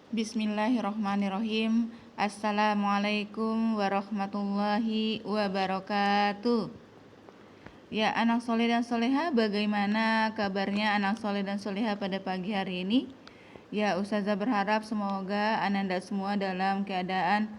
Bismillahirrahmanirrahim. Assalamualaikum warahmatullahi wabarakatuh. Ya, anak soleh dan soleha, bagaimana kabarnya anak soleh dan soleha pada pagi hari ini? Ya, Ustazah berharap semoga ananda semua dalam keadaan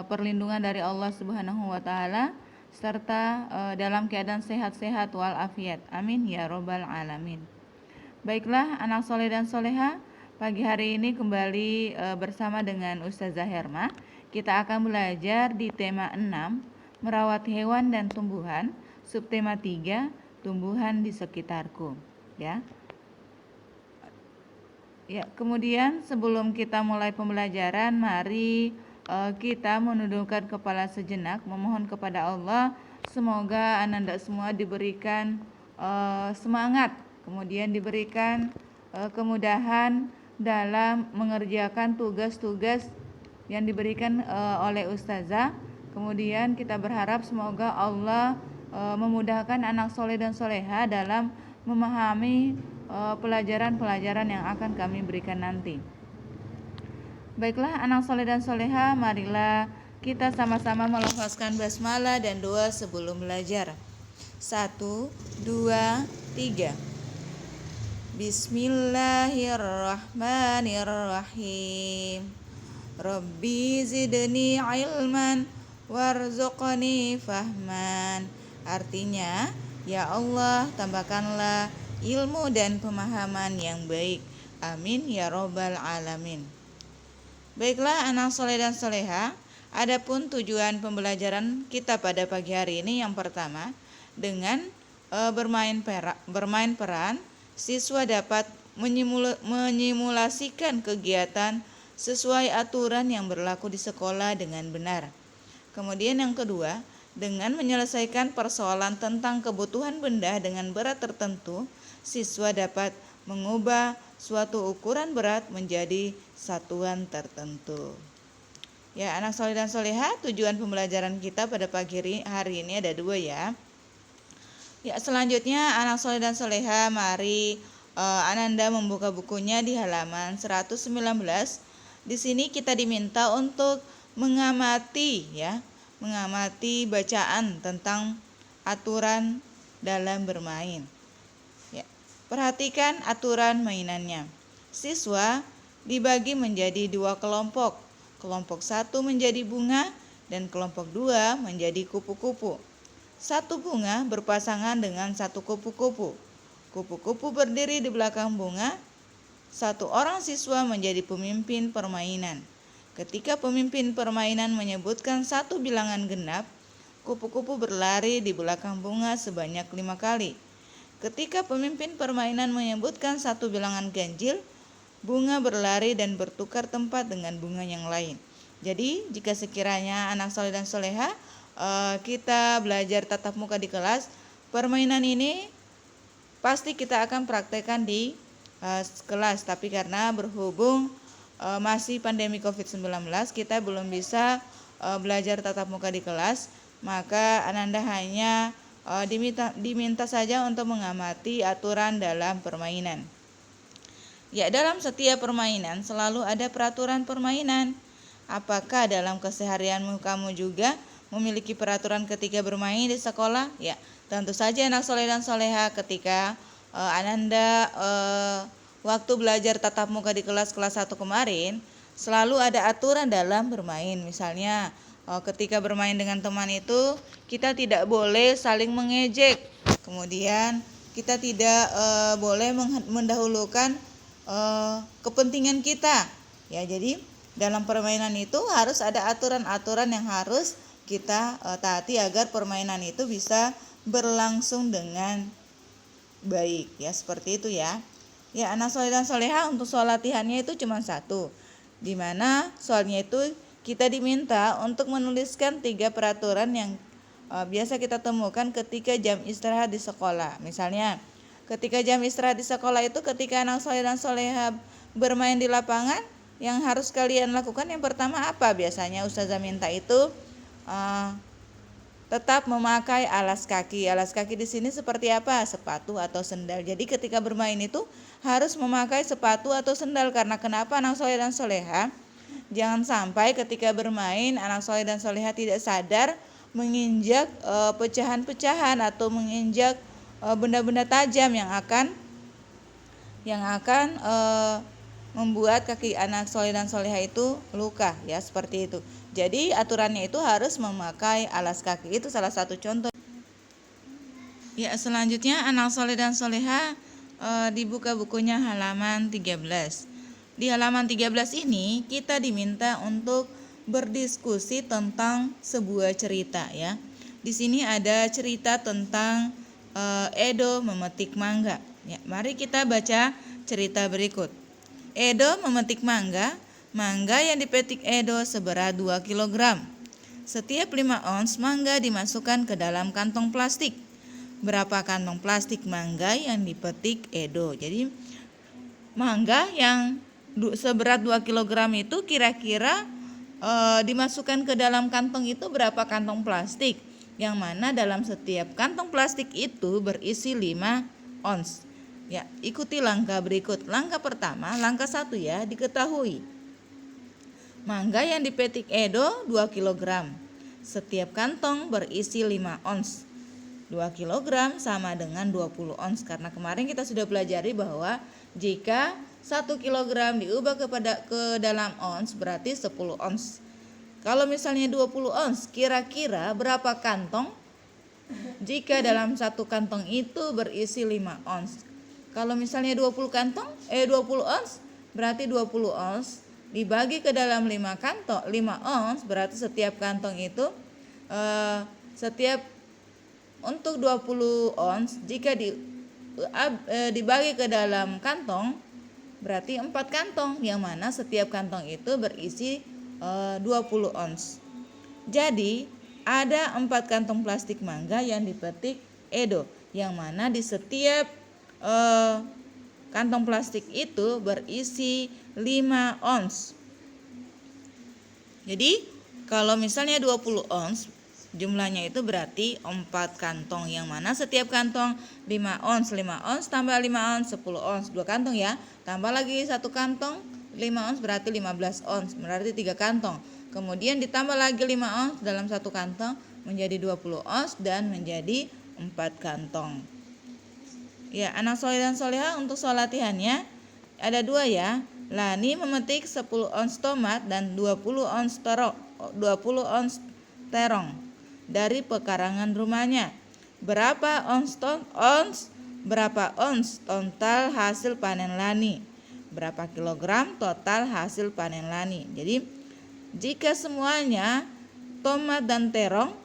perlindungan dari Allah Subhanahu wa taala serta dalam keadaan sehat-sehat walafiat. Amin ya robbal alamin. Baiklah anak soleh dan soleha, pagi hari ini kembali bersama dengan Ustazah Herma. Kita akan belajar di tema 6, merawat hewan dan tumbuhan, subtema 3, tumbuhan di sekitarku. Ya. Ya, kemudian sebelum kita mulai pembelajaran, mari kita menundukkan kepala sejenak, memohon kepada Allah semoga ananda semua diberikan semangat, kemudian diberikan kemudahan dalam mengerjakan tugas-tugas yang diberikan oleh Ustazah. Kemudian kita berharap semoga Allah memudahkan anak soleh dan soleha dalam memahami pelajaran-pelajaran yang akan kami berikan nanti. Baiklah anak soleh dan soleha, marilah kita sama-sama melafazkan basmalah dan doa sebelum belajar. 1, 2, 3. Bismillahirrahmanirrahim. Rabbi zidni ilman warzuqni fahman. Artinya, ya Allah, tambahkanlah ilmu dan pemahaman yang baik. Amin ya robbal alamin. Baiklah anak soleh dan soleha, adapun tujuan pembelajaran kita pada pagi hari ini yang pertama, dengan bermain peran, siswa dapat menyimulasikan kegiatan sesuai aturan yang berlaku di sekolah dengan benar. Kemudian yang kedua, dengan menyelesaikan persoalan tentang kebutuhan benda dengan berat tertentu, siswa dapat mengubah suatu ukuran berat menjadi satuan tertentu. Ya, anak soleh dan soleha, tujuan pembelajaran kita pada pagi hari ini ada 2 ya. Ya, selanjutnya anak soleh dan soleha, mari ananda membuka bukunya di halaman 119. Di sini kita diminta untuk mengamati bacaan tentang aturan dalam bermain. Ya, perhatikan aturan mainannya. Siswa dibagi menjadi 2 kelompok. Kelompok 1 menjadi bunga dan kelompok 2 menjadi kupu-kupu. 1 bunga berpasangan dengan 1 kupu-kupu. Kupu-kupu berdiri di belakang bunga. 1 orang siswa menjadi pemimpin permainan. Ketika pemimpin permainan menyebutkan 1 bilangan genap, kupu-kupu berlari di belakang bunga sebanyak 5 kali. Ketika pemimpin permainan menyebutkan 1 bilangan ganjil, bunga berlari dan bertukar tempat dengan bunga yang lain. Jadi, jika sekiranya anak soleh dan soleha kita belajar tatap muka di kelas, permainan ini pasti kita akan praktekkan di kelas. Tapi karena berhubung masih pandemi COVID-19, kita belum bisa belajar tatap muka di kelas, maka ananda hanya diminta saja untuk mengamati aturan dalam permainan. Ya, dalam setiap permainan selalu ada peraturan permainan. Apakah dalam keseharianmu kamu juga memiliki peraturan ketika bermain di sekolah? Ya, tentu saja anak soleh dan soleha, ketika ananda waktu belajar tatap muka di kelas 1 kemarin, selalu ada aturan dalam bermain. Misalnya ketika bermain dengan teman itu, kita tidak boleh saling mengejek. Kemudian kita tidak boleh mendahulukan kepentingan kita. Ya, jadi dalam permainan itu harus ada aturan-aturan yang harus kita taati agar permainan itu bisa berlangsung dengan baik. Ya, seperti itu ya. Ya, anak soleh dan soleha, untuk soal latihannya itu cuma 1, di mana soalnya itu kita diminta untuk menuliskan 3 peraturan yang biasa kita temukan ketika jam istirahat di sekolah. Misalnya, ketika jam istirahat di sekolah itu, ketika anak soleh dan soleha bermain di lapangan, yang harus kalian lakukan yang pertama apa? Biasanya Ustazah minta itu tetap memakai alas kaki. Alas kaki di sini seperti apa? Sepatu atau sendal. Jadi ketika bermain itu harus memakai sepatu atau sendal. Karena kenapa anak soleh dan soleha? Jangan sampai ketika bermain anak soleh dan soleha tidak sadar menginjak pecahan-pecahan atau menginjak benda-benda tajam yang akan membuat kaki anak soleh dan soleha itu luka, ya seperti itu. Jadi aturannya itu harus memakai alas kaki, itu salah satu contoh. Ya, selanjutnya anak soleh dan soleha dibuka bukunya halaman 13. Di halaman 13 ini kita diminta untuk berdiskusi tentang sebuah cerita, ya. Di sini ada cerita tentang Edo memetik mangga. Ya, mari kita baca cerita berikut. Edo memetik mangga. Mangga yang dipetik Edo seberat 2 kg. Setiap 5 ons mangga dimasukkan ke dalam kantong plastik. Berapa kantong plastik mangga yang dipetik Edo? Jadi mangga yang seberat 2 kg itu kira-kira dimasukkan ke dalam kantong itu berapa kantong plastik? Yang mana dalam setiap kantong plastik itu berisi 5 ons. Ya, ikuti langkah berikut. Langkah pertama, langkah 1 ya, diketahui. Mangga yang dipetik Edo 2 kg. Setiap kantong berisi 5 ons. 2 kg sama dengan 20 ons. Karena kemarin kita sudah pelajari bahwa jika 1 kg diubah ke dalam ons berarti 10 ons. Kalau misalnya 20 ons, kira-kira berapa kantong? Jika dalam satu kantong itu berisi 5 ons. Kalau misalnya 20 ons, berarti 20 ons dibagi ke dalam 5 ons, berarti setiap kantong itu untuk 20 ons jika dibagi ke dalam kantong berarti 4 kantong, yang mana setiap kantong itu berisi 20 ons. Jadi ada 4 kantong plastik mangga yang dipetik Edo, yang mana di setiap kantong plastik itu berisi 5 ons. Jadi kalau misalnya 20 ons, jumlahnya itu berarti 4 kantong, yang mana setiap kantong 5 ons, 5 ons tambah 5 ons, 10 ons, 2 kantong ya. Tambah lagi 1 kantong, 5 ons berarti 15 ons, berarti 3 kantong. Kemudian ditambah lagi 5 ons dalam 1 kantong menjadi 20 ons dan menjadi 4 kantong. Ya, anak soleh dan soleha untuk soal latihannya ada 2 ya. Lani memetik 10 ons tomat dan 20 ons terong dari pekarangan rumahnya. Berapa ons total hasil panen Lani? Berapa kilogram total hasil panen Lani? Jadi jika semuanya tomat dan terong,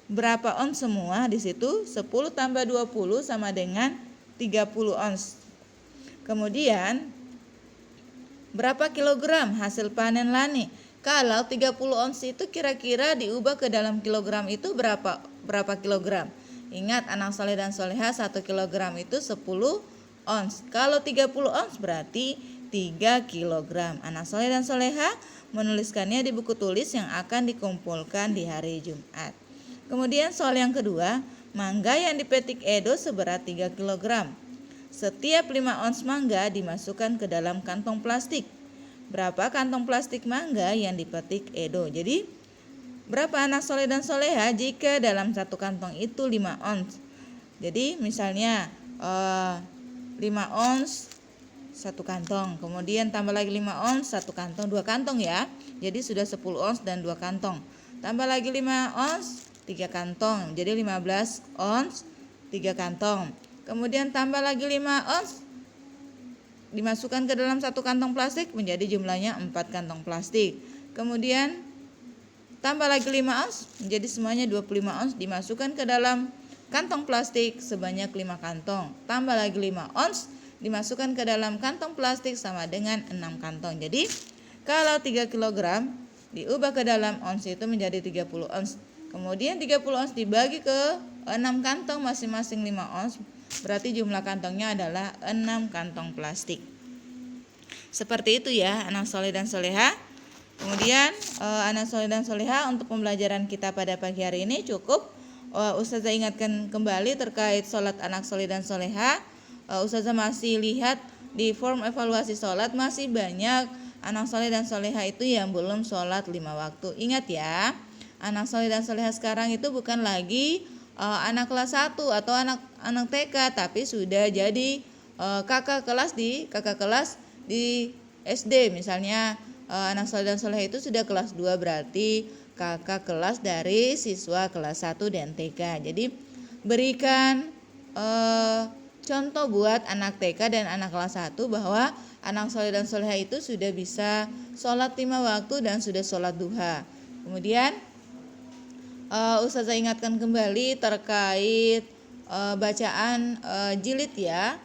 berapa ons semua di situ? 10 tambah 20 sama dengan 30 ons. Kemudian berapa kilogram hasil panen Lani? Kalau 30 ons itu kira-kira diubah ke dalam kilogram itu berapa kilogram? Ingat anak soleh dan soleha 1 kilogram itu 10 ons. Kalau 30 ons berarti 3 kilogram. Anak soleh dan soleha menuliskannya di buku tulis yang akan dikumpulkan di hari Jumat. Kemudian soal yang kedua, mangga yang dipetik Edo seberat 3 kg. Setiap 5 ons mangga dimasukkan ke dalam kantong plastik. Berapa kantong plastik mangga yang dipetik Edo? Jadi berapa anak soleh dan soleha jika dalam satu kantong itu 5 ons? Jadi misalnya 5 ons 1 kantong, kemudian tambah lagi 5 ons 1 kantong, 2 kantong ya. Jadi sudah 10 ons dan 2 kantong. Tambah lagi 5 ons 3 kantong, jadi 15 ons 3 kantong. Kemudian tambah lagi 5 ons dimasukkan ke dalam 1 kantong plastik, menjadi jumlahnya 4 kantong plastik. Kemudian tambah lagi 5 ons, menjadi semuanya 25 ons dimasukkan ke dalam kantong plastik sebanyak 5 kantong. Tambah lagi 5 ons dimasukkan ke dalam kantong plastik sama dengan 6 kantong. Jadi kalau 3 kg diubah ke dalam ons itu menjadi 30 ons. Kemudian 30 ons dibagi ke 6 kantong, masing-masing 5 ons, berarti jumlah kantongnya adalah 6 kantong plastik. Seperti itu ya anak soleh dan soleha. Kemudian anak soleh dan soleha, untuk pembelajaran kita pada pagi hari ini cukup. Ustazah ingatkan kembali terkait sholat anak soleh dan soleha. Ustazah masih lihat di form evaluasi sholat masih banyak anak soleh dan soleha itu yang belum sholat 5 waktu. Ingat ya, anak soleh dan soleha sekarang itu bukan lagi anak kelas 1 atau anak TK, tapi sudah jadi kakak kelas di SD. Misalnya anak soleh dan soleha itu sudah kelas 2, berarti kakak kelas dari siswa kelas 1 dan TK. Jadi berikan contoh buat anak TK dan anak kelas 1 bahwa anak soleh dan soleha itu sudah bisa sholat 5 waktu dan sudah sholat duha. Kemudian Ustazah ingatkan kembali terkait bacaan jilid ya,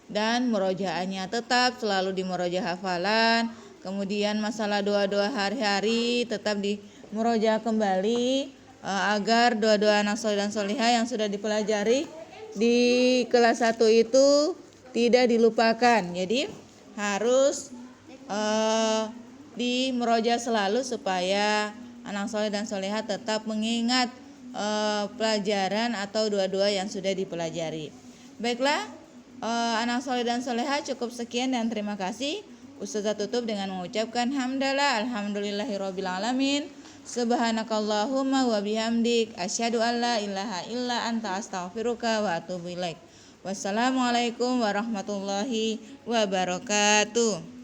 dan murojaahnya tetap selalu di murojaah hafalan. Kemudian masalah doa-doa hari-hari tetap di murojaah kembali agar doa-doa anak soleh dan soleha yang sudah dipelajari di kelas 1 itu tidak dilupakan. Jadi harus di murojaah selalu supaya anak soleh dan soleha tetap mengingat pelajaran atau doa-doa yang sudah dipelajari. Baiklah, anak soleh dan soleha, cukup sekian dan terima kasih. Ustazah tutup dengan mengucapkan hamdalah alhamdulillahirabbil alamin. Subhanakallahumma wa bihamdik asyhadu an la ilaha illa anta astaghfiruka wa atubu ilaik. Wassalamualaikum warahmatullahi wabarakatuh.